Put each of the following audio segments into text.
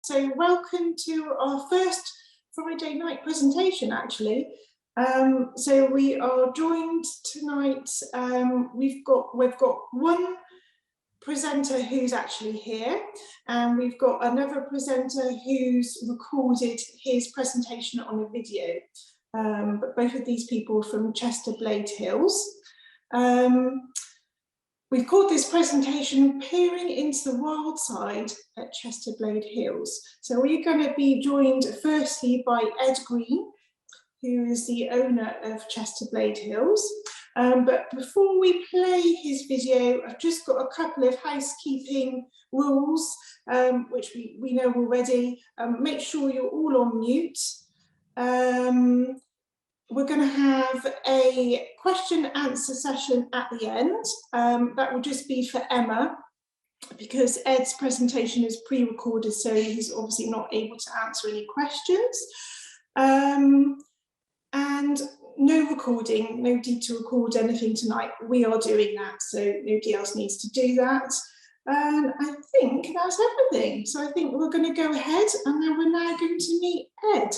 So welcome to our first Friday night presentation, actually. So we are joined tonight. We've got one presenter who's actually here, and we've got another presenter who's recorded his presentation on a video. But both of these people are from Chesterblade Hills. We've called this presentation Peering into the Wild Side at Chesterblade Hills. So we're going to be joined firstly by Ed Green, who is the owner of Chesterblade Hills. But before we play his video, I've just got a couple of housekeeping rules, which we know already. Make sure you're all on mute. We're going to have a question and answer session at the end. That will just be for Emma, because Ed's presentation is pre-recorded, so he's obviously not able to answer any questions. And no recording, no need to record anything tonight. We are doing that, so nobody else needs to do that. And I think that's everything. So I think we're going to go ahead, and then we're now going to meet Ed.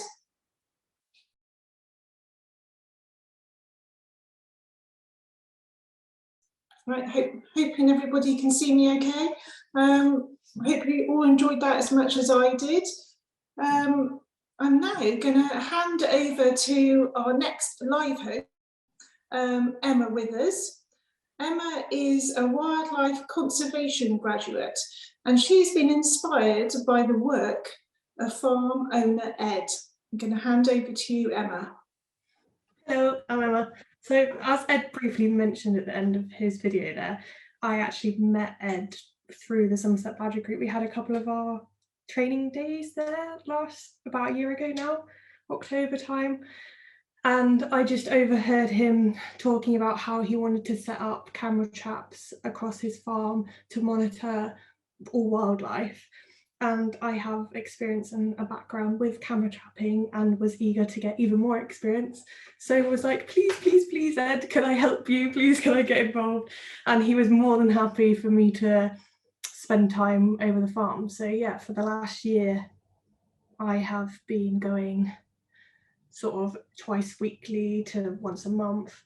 Right, hoping everybody can see me okay. Hope you all enjoyed that as much as I did. I'm now going to hand over to our next live host, Emma Withers. Emma is a wildlife conservation graduate, and she's been inspired by the work of farm owner Ed. I'm going to hand over to you, Emma. Hello, I'm Emma. So as Ed briefly mentioned at the end of his video there, I actually met Ed through the Somerset Badger Group. We had a couple of our training days there about a year ago now, October time. And I just overheard him talking about how he wanted to set up camera traps across his farm to monitor all wildlife. And I have experience and a background with camera trapping and was eager to get even more experience. So I was like, please, Ed, can I help you? Please, can I get involved? And he was more than happy for me to spend time over the farm. So yeah, for the last year, I have been going sort of twice weekly to once a month,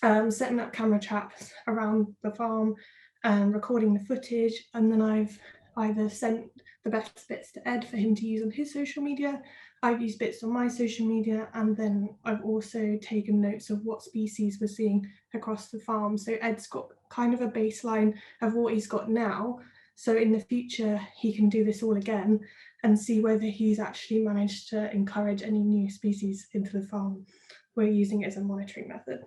setting up camera traps around the farm and recording the footage. And then I've either sent the best bits to Ed for him to use on his social media, I've used bits on my social media, and then I've also taken notes of what species we're seeing across the farm. So Ed's got kind of a baseline of what he's got now, so in the future he can do this all again and see whether he's actually managed to encourage any new species into the farm. We're using it as a monitoring method.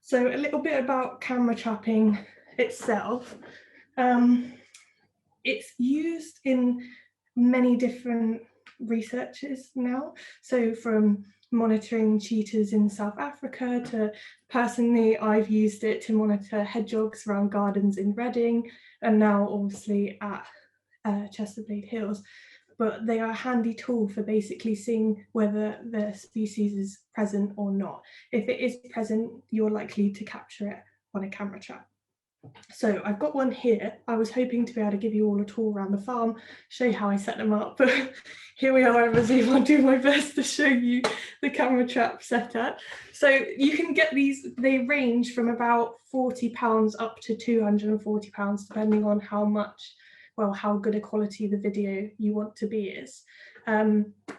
So a little bit about camera trapping itself. It's used in many different researches now. So from monitoring cheetahs in South Africa to, personally, I've used it to monitor hedgehogs around gardens in Reading, and now obviously at Chesterblade Hills. But they are a handy tool for basically seeing whether the species is present or not. If it is present, you're likely to capture it on a camera trap. So I've got one here. I was hoping to be able to give you all a tour around the farm, show you how I set them up, but here we are. I'll do my best to show you the camera trap setup. So you can get these, they range from about £40 up to £240, depending on how good a quality the video you want to be is.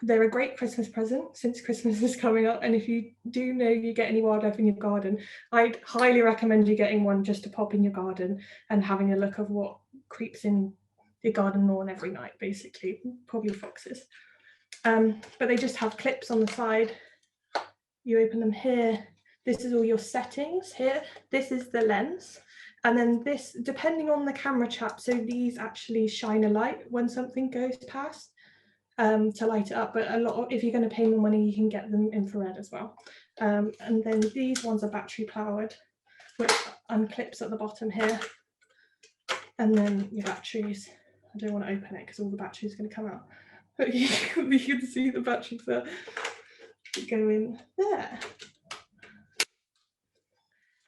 They're a great Christmas present since Christmas is coming up, and if you do know you get any wildlife in your garden, I'd highly recommend you getting one just to pop in your garden and having a look of what creeps in your garden lawn every night, basically, probably foxes. But they just have clips on the side. You open them here. This is all your settings here. This is the lens. And then this, depending on the camera trap, so these actually shine a light when something goes past to light it up. But if you're going to pay more money, you can get them infrared as well. And then these ones are battery powered, which unclips at the bottom here. And then your batteries. I don't want to open it because all the batteries are going to come out. But you can see the batteries that go in there.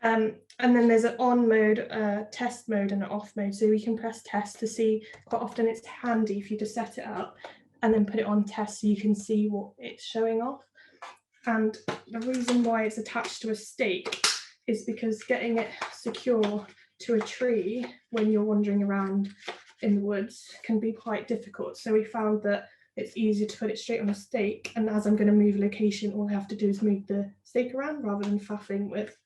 And then there's an on mode, a test mode and an off mode. So we can press test to see. Quite often it's handy if you just set it up and then put it on test so you can see what it's showing off. And the reason why it's attached to a stake is because getting it secure to a tree when you're wandering around in the woods can be quite difficult. So we found that it's easier to put it straight on a stake, and as I'm going to move location, all I have to do is move the stake around rather than faffing with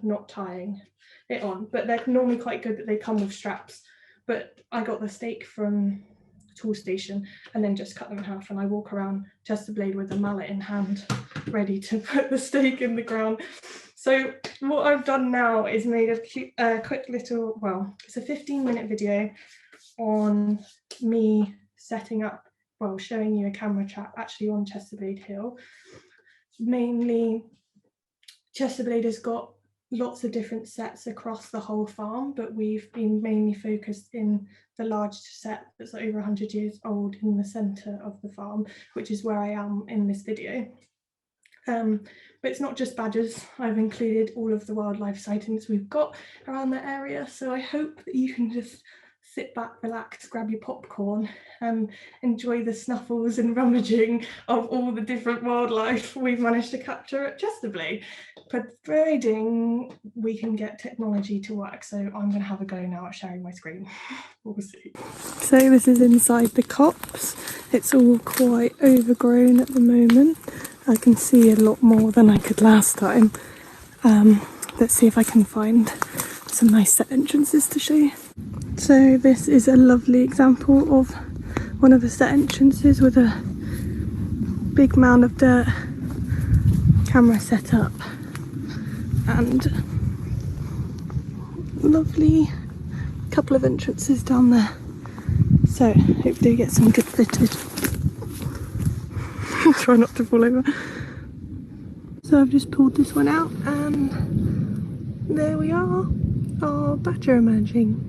not tying it on. But they're normally quite good that they come with straps. But I got the stake from the tool station and then just cut them in half, and I walk around Chesterblade with a mallet in hand, ready to put the stake in the ground. So what I've done now is made a quick little, well, it's a 15-minute video on me setting up, well, showing you a camera trap actually on Chesterblade Hill. Mainly, Chesterblade has got lots of different sets across the whole farm, but we've been mainly focused in the large set that's over 100 years old in the centre of the farm, which is where I am in this video. But it's not just badgers. I've included all of the wildlife sightings we've got around the area, so I hope that you can just sit back, relax, grab your popcorn and enjoy the snuffles and rummaging of all the different wildlife we've managed to capture at Chesterblade, providing we can get technology to work. So I'm going to have a go now at sharing my screen. We'll see. So this is inside the copse. It's all quite overgrown at the moment. I can see a lot more than I could last time. Let's see if I can find some nice set entrances to show you. So this is a lovely example of one of the set entrances with a big mound of dirt, camera set up, and lovely couple of entrances down there. So hopefully get some good footage. Try not to fall over. So I've just pulled this one out and there we are, our badger emerging.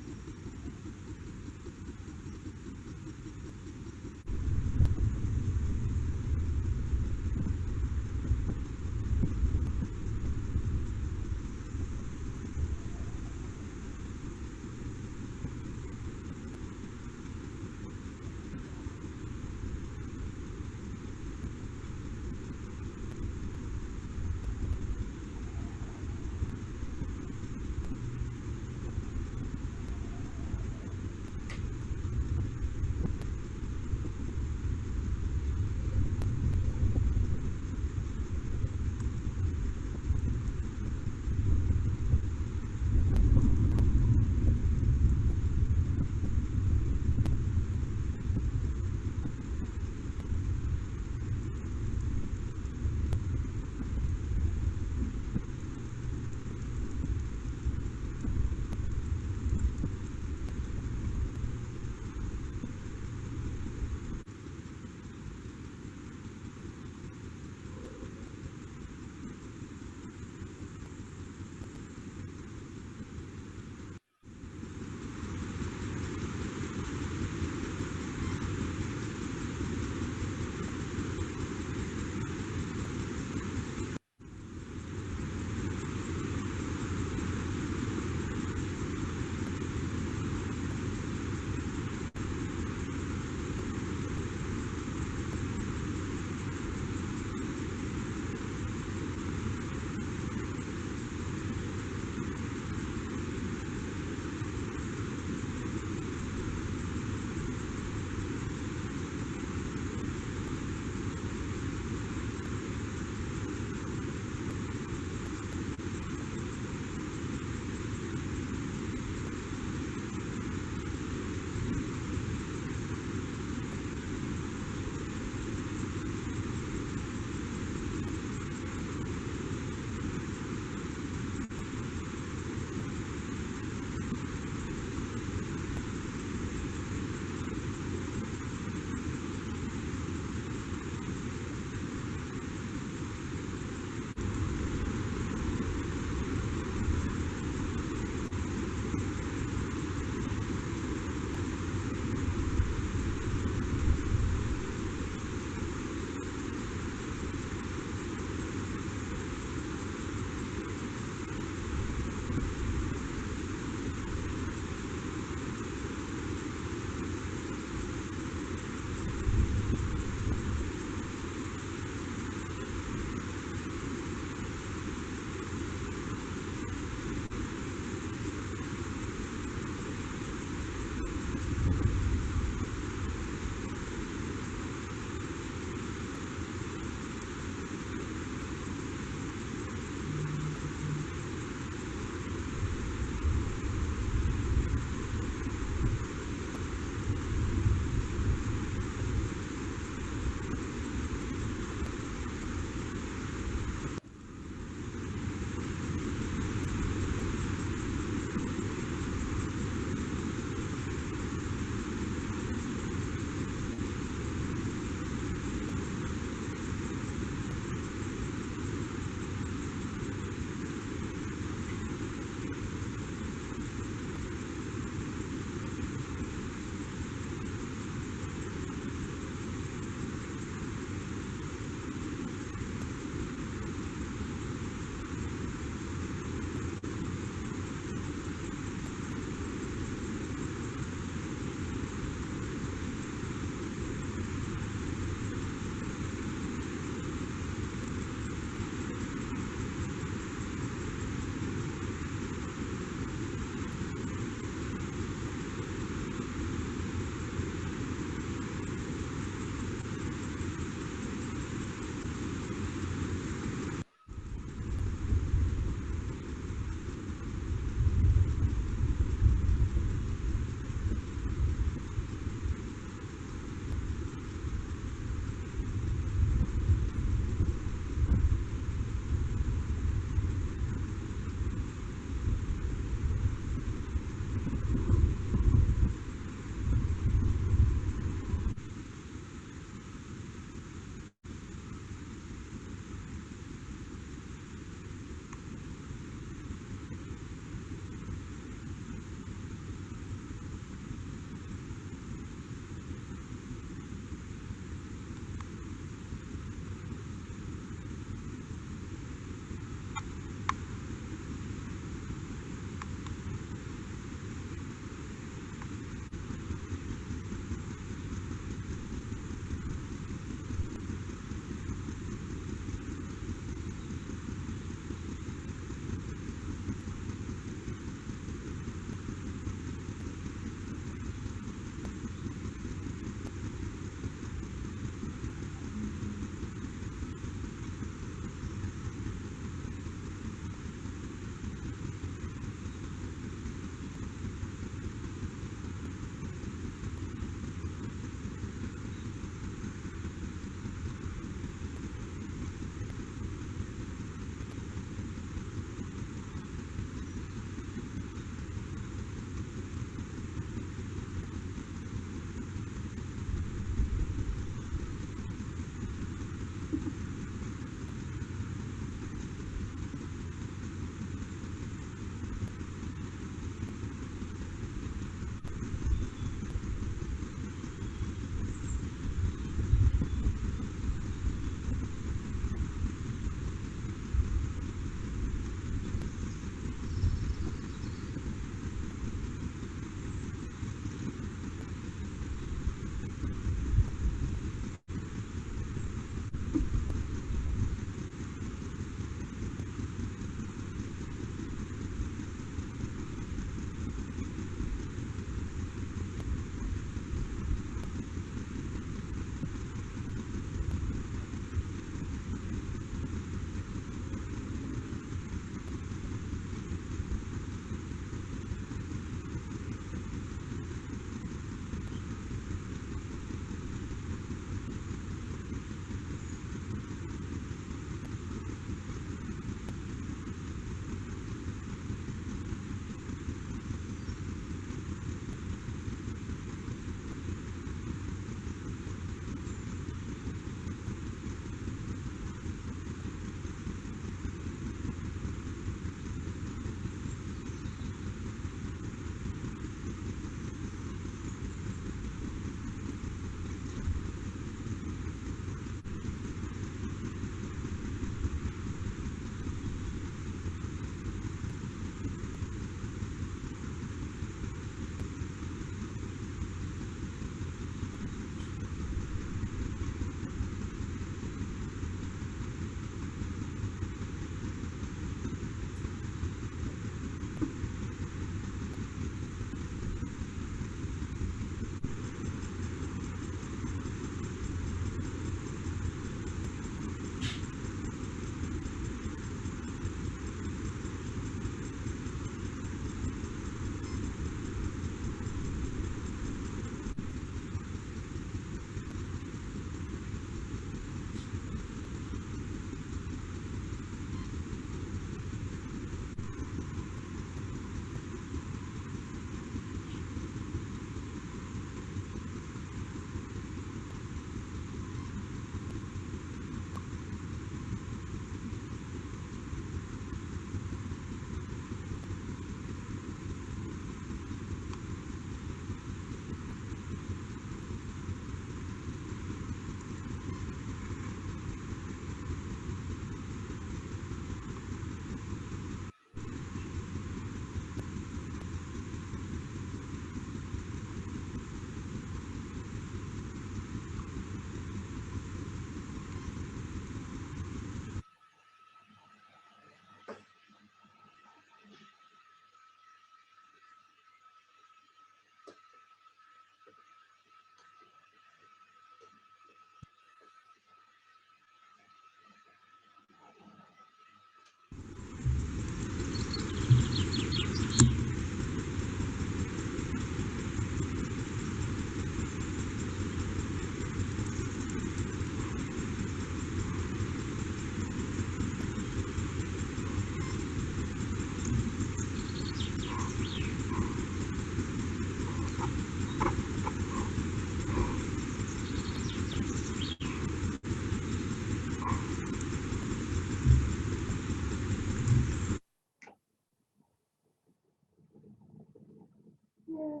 Yeah.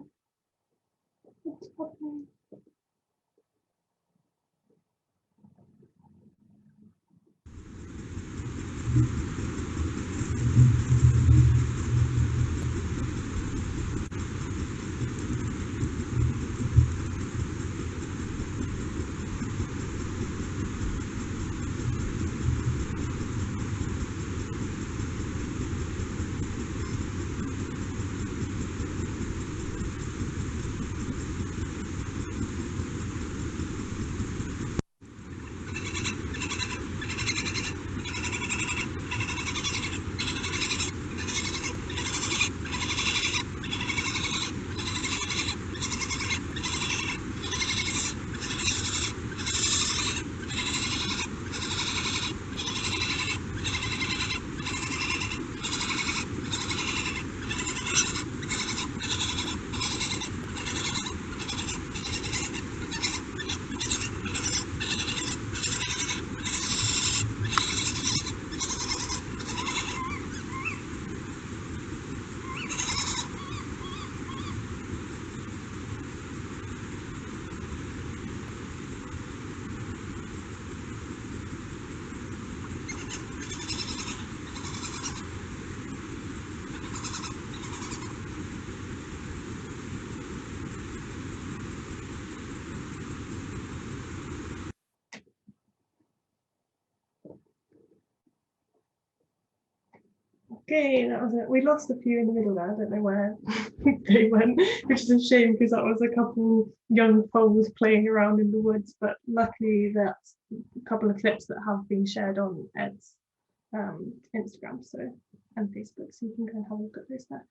What's happening? Okay, that was it. We lost a few in the middle there. I don't know where they went, which is a shame because that was a couple young foals playing around in the woods. But luckily, that's a couple of clips that have been shared on Ed's Instagram and Facebook, so you can go and have a look at those there.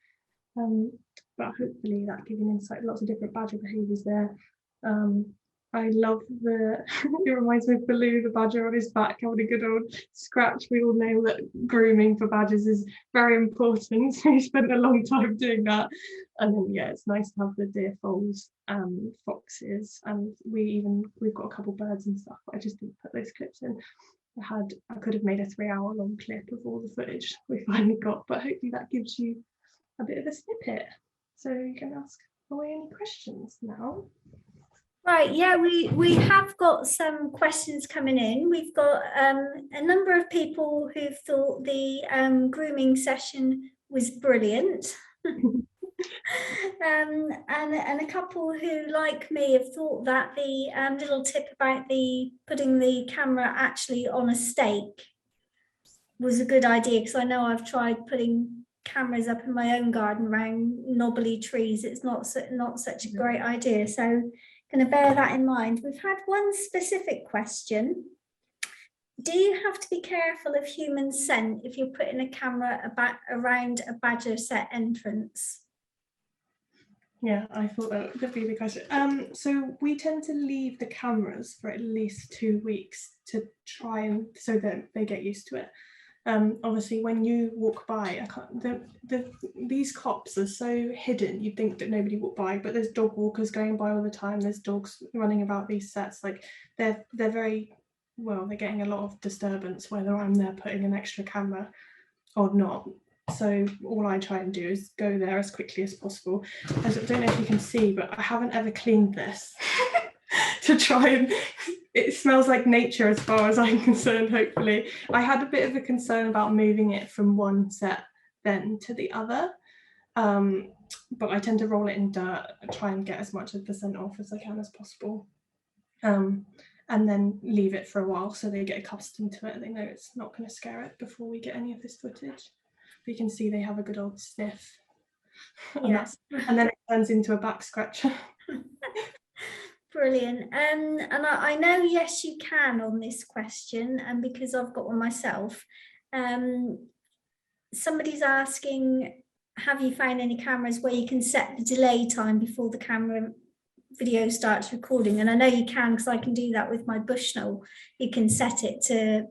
But hopefully that gives you an insight. Lots of different badger behaviours there. I love it reminds me of Baloo the badger on his back having a good old scratch. We all know that grooming for badgers is very important, so he spent a long time doing that. And then yeah, it's nice to have the deer foals, foxes, and we've got a couple birds and stuff, but I just didn't put those clips in. I could have made a 3-hour long clip of all the footage we finally got, but hopefully that gives you a bit of a snippet, so you can ask away any questions now. Right, yeah, we have got some questions coming in. We've got a number of people who thought the grooming session was brilliant. And a couple who, like me, have thought that the little tip about putting the camera actually on a stake was a good idea, because I know I've tried putting cameras up in my own garden around knobbly trees. It's not such a great idea, so going to bear that in mind. We've had one specific question. Do you have to be careful of human scent if you're putting a camera around a badger set entrance? Yeah, I thought that would be the question. So we tend to leave the cameras for at least 2 weeks to try and so that they get used to it. Obviously, when you walk by, these cops are so hidden. You'd think that nobody walked by, but there's dog walkers going by all the time. There's dogs running about these sets. Like they're very well. They're getting a lot of disturbance whether I'm there putting an extra camera or not. So all I try and do is go there as quickly as possible. I don't know if you can see, but I haven't ever cleaned this to try and. It smells like nature as far as I'm concerned, hopefully. I had a bit of a concern about moving it from one set then to the other, but I tend to roll it in dirt and try and get as much of the scent off as I can as possible, and then leave it for a while so they get accustomed to it. They know it's not going to scare it before we get any of this footage. But you can see they have a good old sniff, Yeah. and then it turns into a back scratcher. Brilliant. And I know yes you can on this question, and because I've got one myself, somebody's asking, have you found any cameras where you can set the delay time before the camera video starts recording? And I know you can, because I can do that with my Bushnell. You can set it to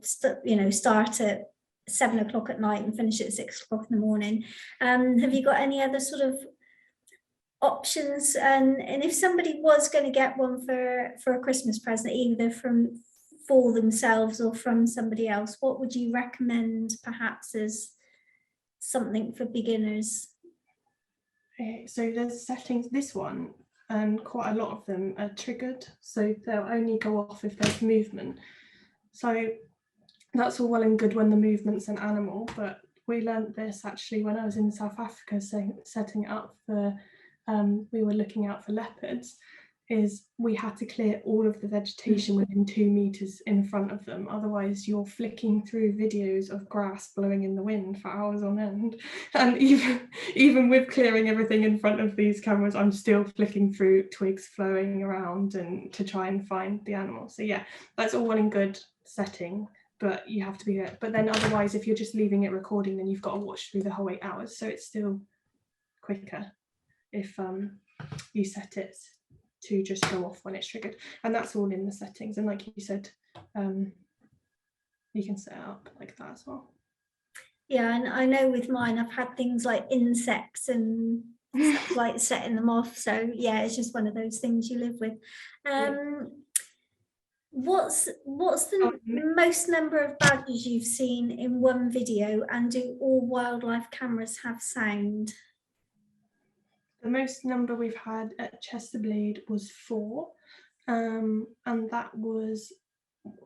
start at 7 o'clock at night and finish at 6 o'clock in the morning. Have you got any other sort of options, and if somebody was going to get one for a Christmas present, either for themselves or from somebody else, what would you recommend perhaps as something for beginners? So there's settings, this one, and quite a lot of them are triggered, so they'll only go off if there's movement. So that's all well and good when the movement's an animal, but we learnt this actually when I was in South Africa, setting it up for, we were looking out for leopards, is we had to clear all of the vegetation within 2 meters in front of them. Otherwise you're flicking through videos of grass blowing in the wind for hours on end. And even with clearing everything in front of these cameras, I'm still flicking through twigs flowing around and to try and find the animal. So yeah, that's all well and good setting, but you have to be there. But then otherwise, if you're just leaving it recording, then you've got to watch through the whole 8 hours. So it's still quicker if you set it to just go off when it's triggered, and that's all in the settings. And like you said, you can set it up like that as well. Yeah, and I know with mine I've had things like insects and stuff like setting them off, so yeah, it's just one of those things you live with. What's the most number of badgers you've seen in one video, and do all wildlife cameras have sound? The most number we've had at Chesterblade was 4, and that was,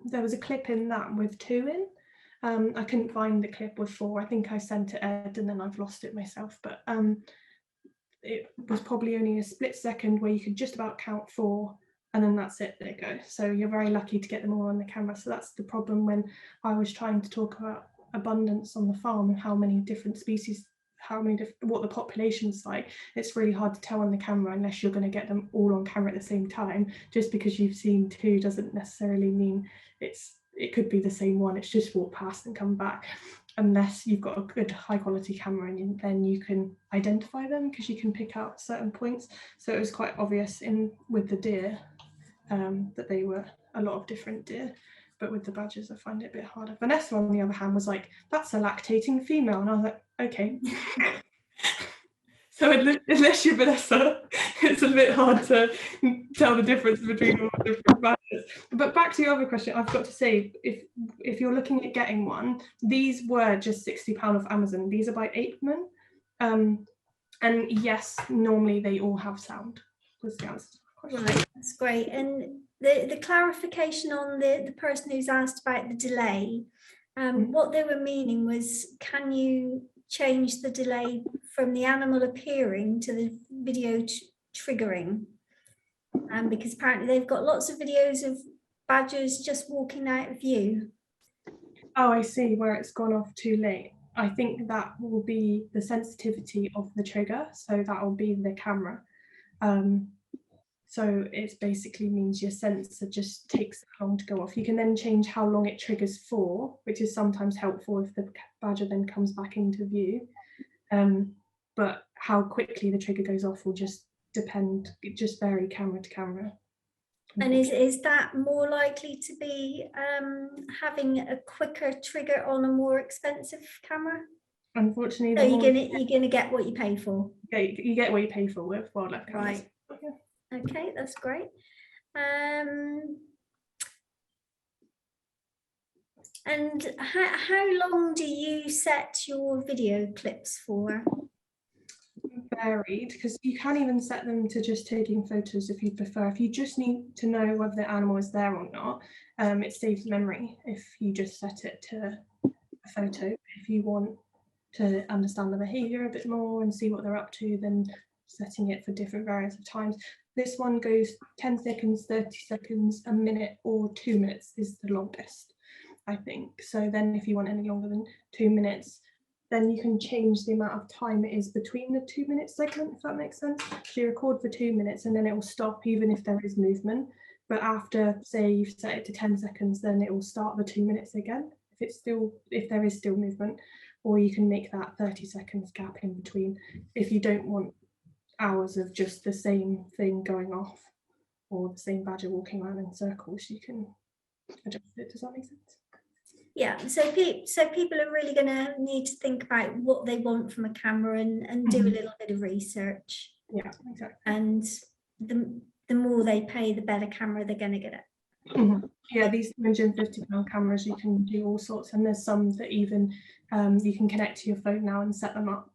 there was a clip in that with 2 in. I couldn't find the clip with 4. I think I sent it Ed and then I've lost it myself, but it was probably only a split second where you could just about count 4, and then that's it, there you go. So you're very lucky to get them all on the camera. So that's the problem when I was trying to talk about abundance on the farm and how many different species, what the population's like. It's really hard to tell on the camera unless you're going to get them all on camera at the same time. Just because you've seen 2 doesn't necessarily mean it could be the same one. It's just walked past and come back, unless you've got a good high quality camera, and then you can identify them because you can pick out certain points. So it was quite obvious with the deer that they were a lot of different deer. But with the badgers, I find it a bit harder. Vanessa, on the other hand, was like, that's a lactating female. And I was like, okay. So unless you're Vanessa, it's a bit hard to tell the difference between all the different badgers. But back to your other question, I've got to say, if you're looking at getting one, these were just £60 off Amazon. These are by Apeman. And yes, normally they all have sound, was the answer to the question. Right, that's great. And the clarification on the person who's asked about the delay, what they were meaning was, can you change the delay from the animal appearing to the video triggering? Because apparently they've got lots of videos of badgers just walking out of view. Oh, I see, where it's gone off too late. I think that will be the sensitivity of the trigger, so that will be the camera. So it basically means your sensor just takes long to go off. You can then change how long it triggers for, which is sometimes helpful if the badger then comes back into view. But how quickly the trigger goes off will just depend, it just vary camera to camera. And is that more likely to be having a quicker trigger on a more expensive camera? Unfortunately, so you're gonna get what you pay for. Yeah, you get what you pay for with wildlife cameras. Right. Okay, that's great. And how long do you set your video clips for? Varied, because you can even set them to just taking photos if you prefer. If you just need to know whether the animal is there or not, it saves memory if you just set it to a photo. If you want to understand the behavior a bit more and see what they're up to, then setting it for different various of times. This one goes 10 seconds, 30 seconds, a minute, or 2 minutes is the longest, I think. So then if you want any longer than 2 minutes, then you can change the amount of time it is between the 2 minute segment, if that makes sense. So you record for 2 minutes and then it will stop even if there is movement. But after, say you've set it to 10 seconds, then it will start the 2 minutes again, if there is still movement. Or you can make that 30 seconds gap in between if you don't want hours of just the same thing going off or the same badger walking around in circles. You can adjust it. Does that make sense? Yeah, so people are really going to need to think about what they want from a camera and do a little bit of research. Yeah, exactly. And the more they pay, the better camera they're going to get it. Yeah, these £250 cameras, you can do all sorts, and there's some that even you can connect to your phone now and set them up.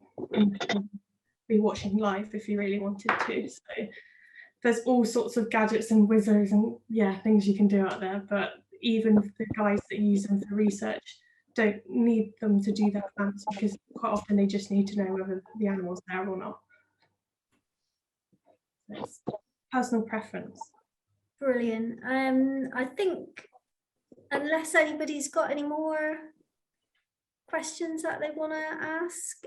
be watching live if you really wanted to. So there's all sorts of gadgets and whizzers and things you can do out there, but even the guys that use them for research don't need them to do that fancy, because quite often they just need to know whether the animal's there or not. So it's personal preference. Brilliant. I think, unless anybody's got any more questions that they want to ask,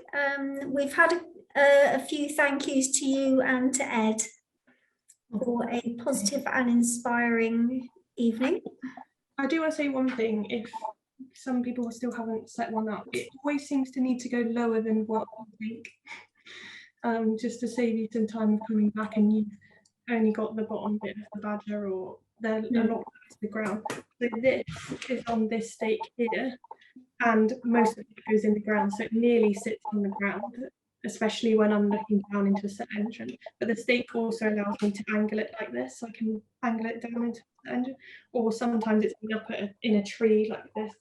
we've had a few thank yous to you and to Ed for a positive and inspiring evening. I do want to say one thing. If some people still haven't set one up, it always seems to need to go lower than what you think, just to save you some time of coming back and you've only got the bottom bit of the badger, or they're a lot closer to the ground. So this is on this stake here, and most of it goes in the ground, so it nearly sits on the ground, especially when I'm looking down into a set entrance. But the stake also allows me to angle it like this, so I can angle it down into the entrance, or sometimes it's up in a tree like this.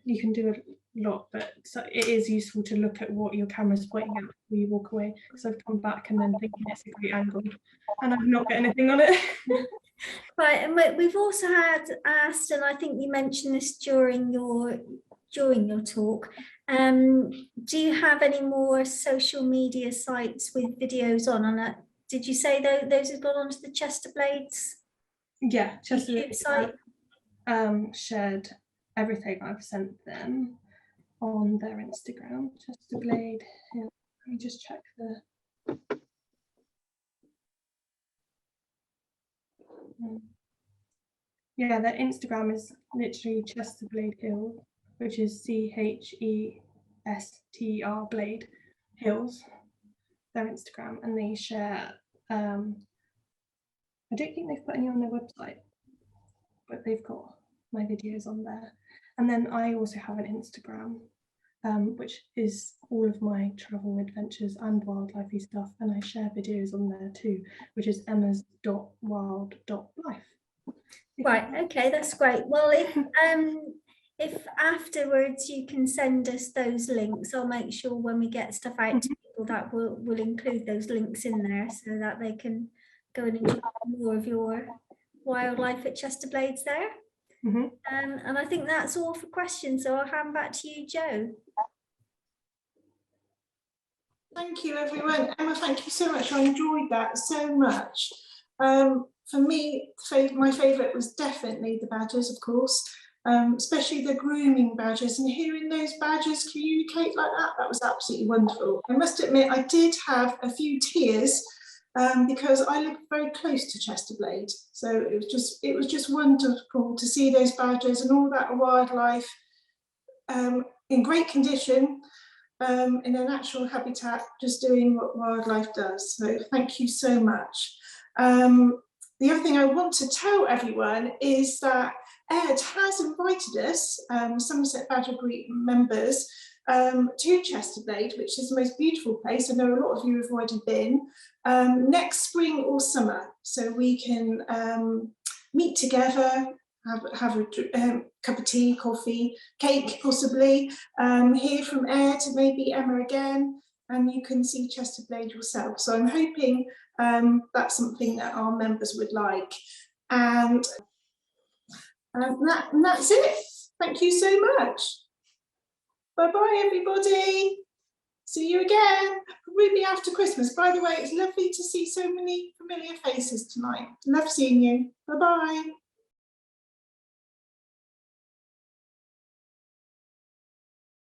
You can do a lot, but so it is useful to look at what your camera's pointing at before you walk away, because I've come back and then thinking it's a great angle and I've not got anything on it. Right, and we've also had asked, and I think you mentioned this during your talk, do you have any more social media sites with videos on? And did you say those have gone onto the Chesterblades? Yeah, YouTube site. Shared everything I've sent them on their Instagram, Chesterblade Hills. Let me just check the. Yeah, their Instagram is literally Chesterblade Hills, which is CHESTR Blade Hills. Their Instagram, and they share. I don't think they've put any on their website, but they've got my videos on there. And then I also have an Instagram, which is all of my travel adventures and wildlife stuff, and I share videos on there too, which is emmas.wild.life. Right, okay, that's great. Well, if afterwards you can send us those links, I'll make sure when we get stuff out to people that we'll include those links in there, so that they can go and enjoy more of your wildlife at Chesterblades there. And I think that's all for questions, so I'll hand back to you, Jo. Thank you, everyone. Emma, thank you so much. I enjoyed that so much. For me, my favourite was definitely the badgers, of course, especially the grooming badgers, and hearing those badgers communicate like that was absolutely wonderful. I must admit, I did have a few tears because I live very close to Chesterblade, so it was just wonderful to see those badgers and all that wildlife in great condition, in a natural habitat, just doing what wildlife does. So thank you so much. The other thing I want to tell everyone is that Ed has invited us, Somerset Badger Group members, to Chesterblade, which is the most beautiful place. I know a lot of you have already been, next spring or summer, so we can meet together, have a cup of tea, coffee, cake possibly, hear from Ed, maybe Emma again, and you can see Chesterblade yourself. So I'm hoping that's something that our members would like. And that's it. Thank you so much. Bye-bye, everybody. See you again. Probably after Christmas. By the way, it's lovely to see so many familiar faces tonight. Love seeing you. Bye-bye.